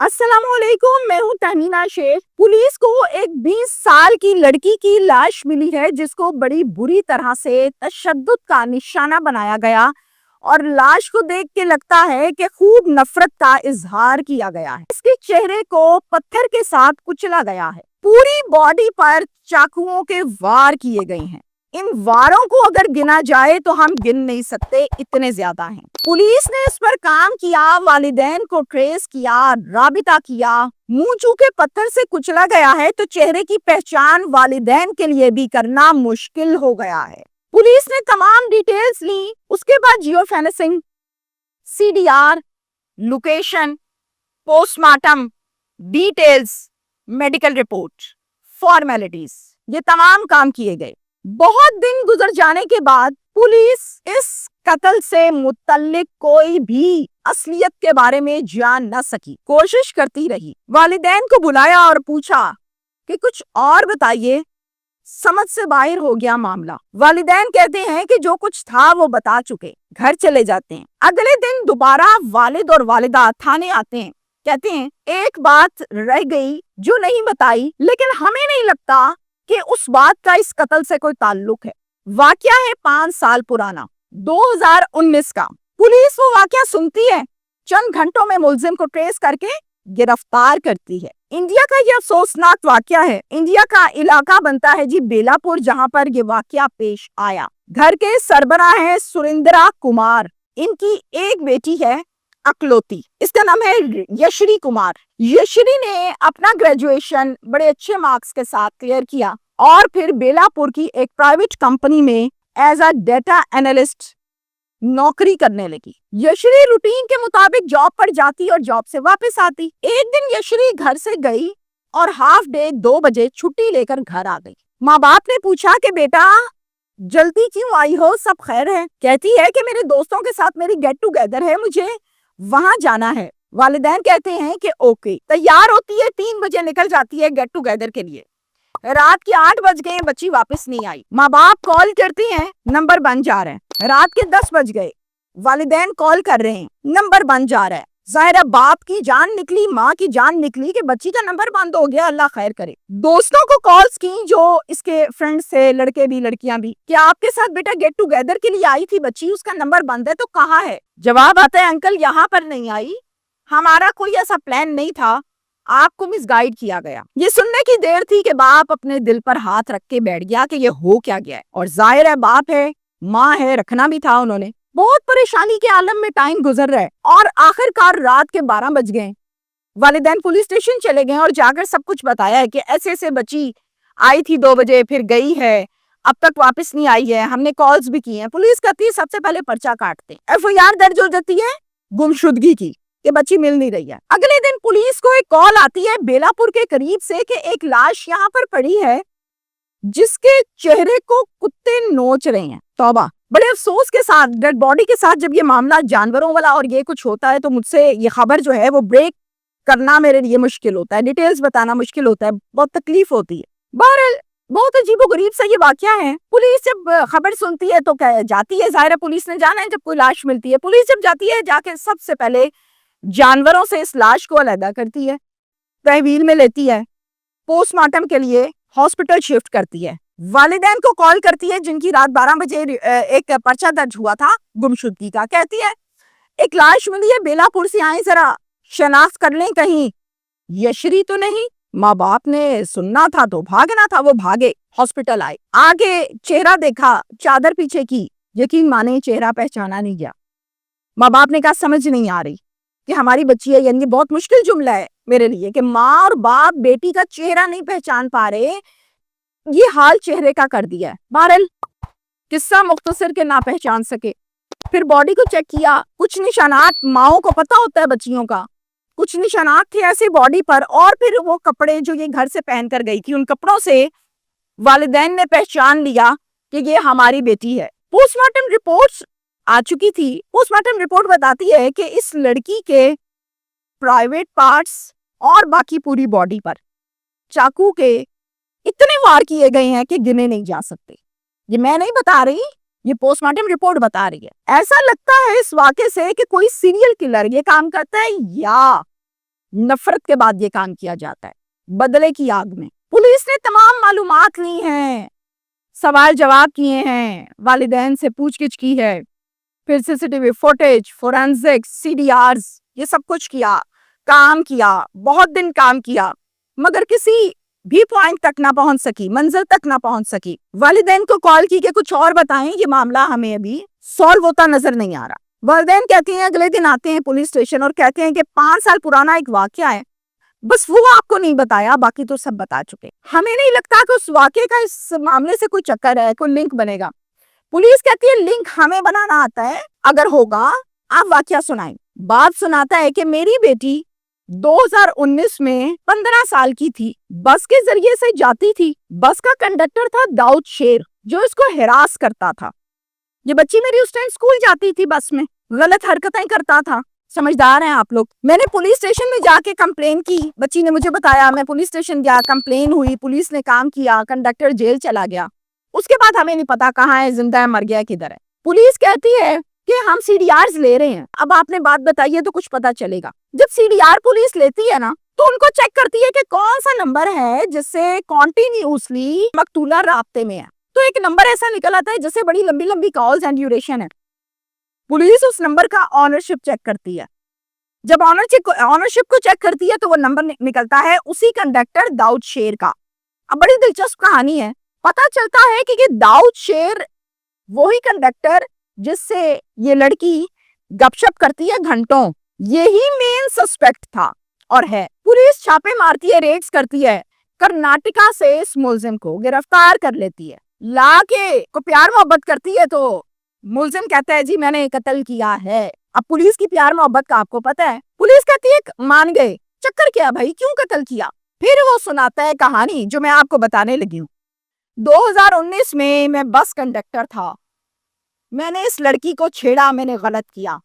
السلام علیکم، میں ہوں تہمینہ شیخ۔ پولیس کو ایک 20 سال کی لڑکی کی لاش ملی ہے جس کو بڑی بری طرح سے تشدد کا نشانہ بنایا گیا اور لاش کو دیکھ کے لگتا ہے کہ خوب نفرت کا اظہار کیا گیا ہے۔ اس کے چہرے کو پتھر کے ساتھ کچلا گیا ہے۔ پوری باڈی پر چاقوؤں کے وار کیے گئے ہیں۔ ان واروں کو اگر گنا جائے تو ہم گن نہیں سکتے، اتنے زیادہ ہیں۔ پولیس نے اس پر کام کیا، والدین کو ٹریس کیا، رابطہ کیا۔ منہ چونکہ پتھر سے کچلا گیا ہے تو چہرے کی پہچان والدین کے لیے بھی کرنا مشکل ہو گیا ہے۔ پولیس نے تمام ڈیٹیلز لی، اس کے بعد geofencing, CDR، location, post mortem details, medical report, formalities, یہ تمام کام کیے گئے۔ بہت دن گزر جانے کے بعد پولیس اس قتل سے متعلق کوئی بھی اصلیت کے بارے میں جان نہ سکی۔ کوشش کرتی رہی، والدین کو بلایا اور پوچھا کہ کچھ اور بتائیے۔ سمجھ سے باہر ہو گیا معاملہ۔ والدین کہتے ہیں کہ جو کچھ تھا وہ بتا چکے، گھر چلے جاتے ہیں۔ اگلے دن دوبارہ والد اور والدہ تھانے آتے ہیں، کہتے ہیں ایک بات رہ گئی جو نہیں بتائی، لیکن ہمیں نہیں لگتا کہ اس بات کا اس قتل سے کوئی تعلق ہے۔ واقعہ ہے 5 سال پرانا، 2019 کا۔ پولیس وہ واقعہ سنتی ہے، چند گھنٹوں میں ملزم کو ٹریس کر کے گرفتار کرتی ہے۔ انڈیا کا یہ افسوسناک واقعہ ہے۔ انڈیا کا علاقہ بنتا ہے بیلا پور، جہاں پر یہ واقعہ پیش آیا۔ گھر کے سربراہ ہیں سریندرا کمار۔ ان کی ایک بیٹی ہے اکلوتی، اس کا نام ہے یشری کمار۔ یشری نے اپنا گریجویشن بڑے اچھے مارکس کے ساتھ کلیئر کیا اور پھر بیلا پور کی ایک پرائیویٹ کمپنی میں ایز اے ڈیٹا اینالسٹ نوکری کرنے لگی۔ یشری روٹین کے مطابق جاب پر جاتی اور جاب سے واپس آتی۔ ایک دن یشری گھر سے گئی اور ہاف ڈے 2 بجے چھٹی لے کر گھر آ گئی۔ ماں باپ نے پوچھا کہ بیٹا جلدی کیوں آئی ہو، سب خیر ہے؟ کہتی ہے کہ میرے دوستوں کے ساتھ میری گیٹ ٹوگیدر ہے، مجھے وہاں جانا ہے۔ والدین کہتے ہیں کہ اوکے۔ تیار ہوتی ہے، 3 بجے نکل جاتی ہے گیٹ ٹوگیدر کے لیے۔ رات کے 8 بج گئے، بچی واپس نہیں آئی۔ ماں باپ کال کرتے ہیں، نمبر بند جا رہا ہے۔ رات کے 10 بج گئے، والدین کال کر رہے ہیں، نمبر بند جا رہا ہے۔ ظاہر ہے باپ کی جان نکلی، ماں کی جان نکلی کہ بچی کا نمبر بند ہو گیا، اللہ خیر کرے۔ دوستوں کو کالز کی جو اس کے فرینڈز تھے، لڑکے بھی لڑکیاں بھی، کہ آپ کے ساتھ بیٹا گیٹ ٹوگیدر کے لیے آئی تھی بچی، اس کا نمبر بند ہے، تو کہاں ہے؟ جواب آتا ہے انکل یہاں پر نہیں آئی، ہمارا کوئی ایسا پلان نہیں تھا، آپ کو مس گائیڈ کیا گیا۔ یہ سننے کی دیر تھی کہ باپ اپنے دل پر ہاتھ رکھ کے بیٹھ گیا کہ یہ ہو کیا گیا ہے، اور ظاہر ہے باپ ہے، ماں ہے، رکھنا بھی تھا انہوں نے۔ بہت پریشانی کے عالم میں ٹائم گزر رہا ہے اور آخر کار رات کے 12 بج گئے۔ والدین پولیس اسٹیشن چلے گئے اور جا کر سب کچھ بتایا ہے کہ ایسے ایسے بچی آئی تھی 2 بجے، پھر گئی ہے، اب تک واپس نہیں آئی ہے، ہم نے کالز بھی کی ہیں۔ پولیس کہتی ہے سب سے پہلے پرچہ کاٹتے، FIR درج ہو جاتی ہے گمشدگی کی کہ بچی مل نہیں رہی ہے۔ اگلے دن پولیس کو ایک کال آتی ہے بیلا پور کے قریب سے کہ ایک لاش یہاں پر پڑی ہے جس کے چہرے کو کتے نوچ رہے ہیں۔ توبہ! بڑے افسوس کے ساتھ ڈیڈ باڈی کے ساتھ جب یہ معاملہ جانوروں والا اور یہ کچھ ہوتا ہے تو مجھ سے یہ خبر جو ہے وہ بریک کرنا میرے لیے مشکل ہوتا ہے، ڈیٹیلز بتانا مشکل ہوتا ہے، بہت تکلیف ہوتی ہے۔ بہرحال بہت عجیب و غریب سا یہ واقعہ ہے۔ پولیس جب خبر سنتی ہے تو جاتی ہے، ظاہر ہے پولیس نے جانا ہے جب کوئی لاش ملتی ہے۔ پولیس جب جاتی ہے جا کے سب سے پہلے جانوروں سے اس لاش کو علیحدہ کرتی ہے، تحویل میں لیتی ہے، پوسٹ مارٹم کے لیے ہاسپٹل شفٹ کرتی ہے۔ والدین کو کال کرتی ہے جن کی رات 12 بجے ایک پرچہ درج ہوا تھا گمشدگی کا، کہتی ہے ایک لاش ملی ہے بیلا پور سے، آئیں ذرا شناخت کر لیں کہیں یشری تو نہیں۔ ماں باپ نے سننا تھا تو بھاگنا تھا، وہ بھاگے، ہاسپٹل آئے، آگے چہرہ دیکھا، چادر پیچھے کی، یقین مانے چہرہ پہچانا نہیں گیا۔ ماں باپ نے کہا سمجھ نہیں آ رہی کہ ہماری بچی ہے، یعنی بہت مشکل جملہ ہے میرے لیے کہ ماں اور باپ بیٹی کا چہرہ نہیں پہچان پا رہے، یہ حال چہرے کا کر دیا ہے۔ بہرحال قصہ مختصر کے نہ پہچان سکے، پھر باڈی کو چیک کیا، کچھ نشانات ماؤں کو پتا ہوتا ہے بچیوں کا، کچھ نشانات تھے ایسے باڈی پر، اور پھر وہ کپڑے جو یہ گھر سے پہن کر گئی تھی ان کپڑوں سے والدین نے پہچان لیا کہ یہ ہماری بیٹی ہے۔ پوسٹ مارٹم رپورٹس آ چکی تھی۔ پوسٹ مارٹم رپورٹ بتاتی ہے کہ اس لڑکی کے پرائیویٹ پارٹس اور باقی پوری باڈی پر چاقو کے اتنے وار کیے گئے ہیں کہ گنے نہیں جا سکتے۔ یہ میں نہیں بتا رہی، یہ پوسٹ مارٹم رپورٹ بتا رہی ہے۔ ایسا لگتا ہے اس واقعے سے کہ کوئی سیریل کلر یہ کام کرتا ہے یا نفرت کے بعد یہ کام کیا جاتا ہے, بدلے کی آگ میں. پولیس نے تمام معلومات لی ہیں, سوال جواب کیے ہیں, والدین سے پوچھ گچھ کی ہے, پھر C C T V footage, forensic, C D Rs, یہ سب کچھ کیا, کام کیا, بہت دن کام کیا, مگر کسی بھی پوائنٹ تک نہ پہنچ سکی, منزل تک نہ پہنچ سکی. والدین کو کال کی کہ کچھ اور بتائیں, یہ معاملہ ہمیں ابھی سالو ہوتا نظر نہیں آ رہا. والدین کہتے ہیں, اگلے دن آتے ہیں پولیس اسٹیشن اور کہتے ہیں کہ 5 سال پرانا ایک واقعہ ہے, بس وہ آپ کو نہیں بتایا, باقی تو سب بتا چکے. ہمیں نہیں لگتا کہ اس واقعے کا اس معاملے سے کوئی چکر ہے, کوئی لنک بنے گا. پولیس کہتی ہے لنک ہمیں بنانا آتا ہے, اگر ہوگا آپ واقعہ سنائیں. باپ سناتا ہے کہ میری بیٹی 2019 میں 15 سال کی تھی, بس کے ذریعے سے جاتی تھی. بس کا کنڈکٹر تھا داؤد شیر, جو اس کو ہراس کرتا تھا. یہ بچی میری اس ٹائم اسکول جاتی تھی, بس میں غلط حرکتیں کرتا تھا. سمجھدار ہیں آپ لوگ. میں نے پولیس اسٹیشن میں جا کے کمپلین کی, بچی نے مجھے بتایا, میں پولیس اسٹیشن گیا, کمپلین ہوئی, پولیس نے کام کیا, کنڈکٹر جیل چلا گیا. اس کے بعد ہمیں نہیں پتا کہاں ہے, زندہ ہے, مر گیا, کدھر ہے. پولیس کہتی ہے کہ ہم سی ڈی آرز لے رہے ہیں. اب آپ نے بات بتائی ہے تو کچھ پتا چلے گا. جب سی ڈی آر پولیس لیتی ہے نا, تو ان کو چیک کرتی ہے کہ کون سا نمبر ہے جس سے کنٹینیوسلی مقتولہ رابطے میں ہے. تو ایک نمبر ایسا نکل آتا ہے جس سے بڑی لمبی لمبی کالز اینڈ ڈیوریشن ہے. پولیس اس نمبر کا آنرشپ چیک کرتی ہے. جب آنرشپ کو چیک کرتی ہے تو وہ نمبر نکلتا ہے اسی کنڈکٹر داؤد شیر کا. اب بڑی دلچسپ کہانی ہے. پتا چلتا ہے کہ یہ داؤد شیر وہی کنڈکٹر جس سے یہ لڑکی گپ شپ کرتی ہے گھنٹوں, یہی مین سسپیکٹ تھا اور ہے. پولیس چھاپے مارتی ہے, ریڈز کرتی ہے, کرناٹکا سے اس ملزم کو گرفتار کر لیتی ہے. لا کے کو پیار محبت کرتی ہے تو ملزم کہتا ہے جی میں نے قتل کیا ہے. اب پولیس کی پیار محبت کا آپ کو پتا ہے. پولیس کہتی ہے مان گئے, چکر کیا بھائی, کیوں قتل کیا؟ پھر وہ سناتا ہے کہانی جو میں آپ کو بتانے لگی ہوں. 2019 میں بس کنڈکٹر تھا, میں نے اس لڑکی کو چھیڑا, میں نے غلط کیا.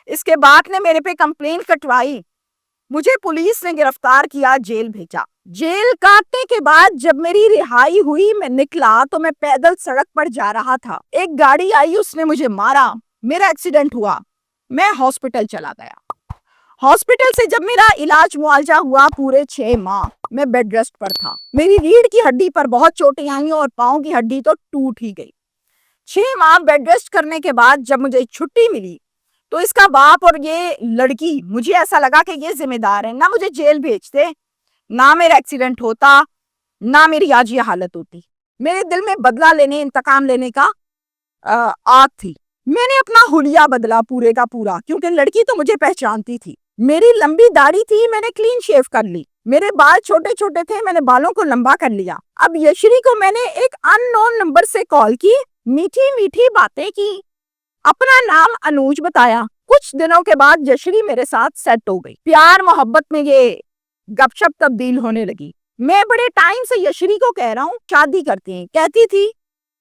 اس کے بعد نے میرے پہ کمپلین کٹوائی, مجھے پولیس نے گرفتار کیا, جیل بھیجا. جیل کاٹنے کے بعد جب میری رہائی ہوئی, میں نکلا تو میں پیدل سڑک پر جا رہا تھا. ایک گاڑی آئی, اس نے مجھے مارا, میرا ایکسیڈنٹ ہوا, میں ہاسپٹل چلا گیا. ہاسپٹل سے جب میرا علاج معالجہ ہوا پورے 6 ماہ میں بیڈ ریسٹ پر تھا. میری ریڑھ کی ہڈی پر بہت چوٹیں آئیں اور پاؤں کی ہڈی تو ٹوٹ ہی گئی. 6 ماہ بیڈ ریسٹ کرنے کے بعد جب مجھے چھٹی ملی تو اس کا باپ اور یہ لڑکی, مجھے ایسا لگا کہ یہ ذمہ دار ہیں, نہ مجھے جیل بھیجتے, نہ میرا ایکسیڈنٹ ہوتا, نہ میری آج یہ حالت ہوتی. میرے دل میں بدلہ لینے, انتقام لینے کا آگ تھی. میں نے اپنا حلیہ بدلا پورے کا پورا, کیونکہ لڑکی تو مجھے پہچانتی تھی. میری لمبی داڑھی تھی, میں نے کلین شیو کر لی. میرے بال چھوٹے چھوٹے تھے, میں نے بالوں کو لمبا کر لیا. اب یشری کو میں نے ایک ان نون نمبر سے کال کی, میٹھی میٹھی باتیں کی, اپنا نام انوج بتایا. کچھ دنوں کے بعد یشری میرے ساتھ سیٹ ہو گئی. پیار محبت میں یہ گپ شپ تبدیل ہونے لگی. میں بڑے ٹائم سے یشری کو کہہ رہا ہوں شادی کرتے ہیں, کہتی تھی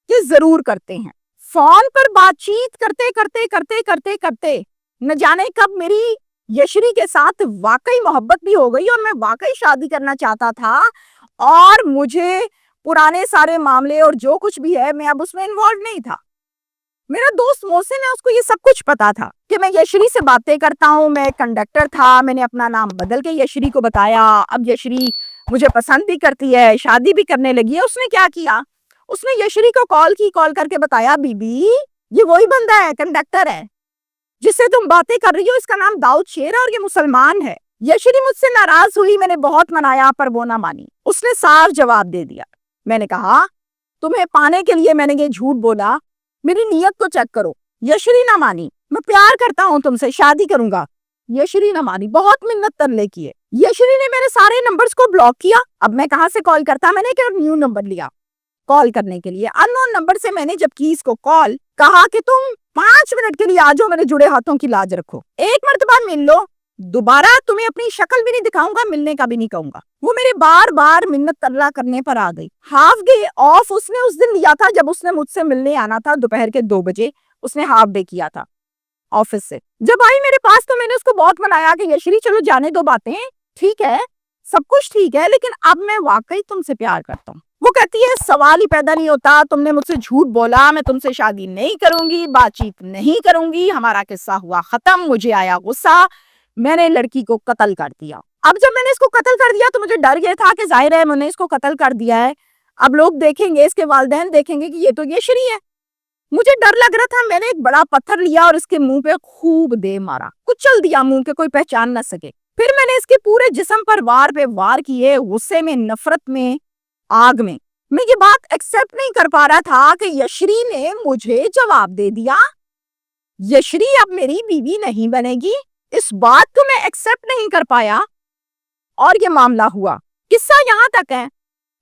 کہ ضرور کرتے ہیں. فون پر بات چیت کرتے کرتے کرتے کرتے کرتے نہ جانے کب میری یشری کے ساتھ واقعی محبت بھی ہو گئی اور میں واقعی شادی کرنا چاہتا تھا. اور مجھے پرانے سارے معاملے اور جو کچھ بھی ہے میں اب اس میں انوالو نہیں تھا. میرا دوست محسن ہے, اس کو یہ سب کچھ پتا تھا کہ میں یشری سے باتیں کرتا ہوں. میں کنڈکٹر تھا, میں نے اپنا نام بدل کے یشری کو بتایا. اب یشری مجھے پسند بھی کرتی ہے, شادی بھی کرنے لگی ہے. اس نے کیا کیا, اس نے یشری کو کال کر کے بتایا, بی بی یہ وہی بندہ ہے, کنڈکٹر ہے جس سے تم باتیں کر رہی ہو, اس کا نام داؤد شیر ہے اور یہ مسلمان ہے. یشری مجھ سے ناراض ہوئی, میں نے بہت منایا پر وہ نہ مانی. اس نے صاف جواب دے دیا. میں نے کہا تمہیں پانے کے لیے میں نے یہ جھوٹ بولا, میری نیت کو چیک کرو. یشری نہ مانی. میں پیار کرتا ہوں تم سے, شادی کروں گا. یشری نہ مانی, بہت منت ترلے کیے. یشری نے میرے سارے نمبرز کو بلاک کیا. اب میں کہاں سے کال کرتا, میں نے ایک نیو نمبر لیا کال کرنے کے لیے. ان نون نمبر سے میں نے جب کی اس کو کال, کہا کہ تم 5 منٹ کے لیے آ جاؤ, میرے جڑے ہاتھوں کی لاج رکھو, ایک مرتبہ مل لو, دوبارہ تمہیں اپنی شکل بھی نہیں دکھاؤں گا, ملنے کا بھی نہیں کہوں گا. وہ میرے بار بار منت ترلا کرنے پر آ گئی. ہاف ڈے آف اس نے اس دن لیا تھا جب اس نے مجھ سے ملنے آنا تھا. دوپہر کے 2 بجے اس نے ہاف ڈے کیا تھا آفس سے. جب آئی میرے پاس تو میں نے اس کو بہت منایا کہ یشری چلو جانے دو باتیں, ٹھیک ہے سب کچھ ٹھیک ہے, لیکن اب میں واقعی تم سے پیار کرتا ہوں. وہ کہتی ہے سوال ہی پیدا نہیں ہوتا, تم نے مجھ سے جھوٹ بولا, میں تم سے شادی نہیں کروں گی, بات چیت نہیں کروں گی, ہمارا قصہ ہوا ختم. مجھے آیا غصہ, میں نے لڑکی کو قتل کر دیا. اب جب میں نے اس کو قتل کر دیا تو مجھے ڈر یہ تھا کہ ظاہر ہے میں نے اس کو قتل کر دیا ہے, اب لوگ دیکھیں گے, اس کے والدین دیکھیں گے کہ یہ تو یشری ہے. مجھے ڈر لگ رہا تھا, میں نے ایک بڑا پتھر لیا اور اس کے منہ پہ خوب دے مارا, کچل دیا منہ کے کوئی پہچان نہ سکے. پھر میں نے اس کے پورے جسم پر وار پہ وار کیے, غصے میں, نفرت میں, آگ میں. میں یہ بات ایکسپٹ نہیں کر پا رہا تھا کہ یشری نے مجھے جواب دے دیا. یشری اب میری بیوی نہیں بنے گی, اس بات کو میں ایکسپٹ نہیں کر پایا اور یہ معاملہ ہوا. قصہ یہاں تک ہے,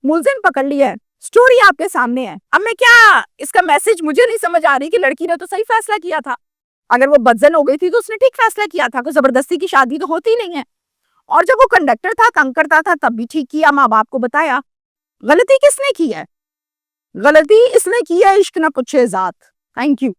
ملزم پکڑ لیا ہے, سٹوری آپ کے سامنے ہے. اب میں کیا, اس کا میسج مجھے نہیں سمجھ آ رہی کہ لڑکی نے تو صحیح فیصلہ کیا تھا. اگر وہ بدزن ہو گئی تھی تو اس نے ٹھیک فیصلہ کیا تھا, کہ زبردستی کی شادی تو ہوتی نہیں ہے. اور جب وہ کنڈکٹر تھا, تنگ کرتا تھا, تب بھی ٹھیک کیا, ماں باپ کو بتایا. غلطی کس نے کی ہے؟ غلطی اس نے کی ہے عشق نہ پوچھے ذات. Thank you.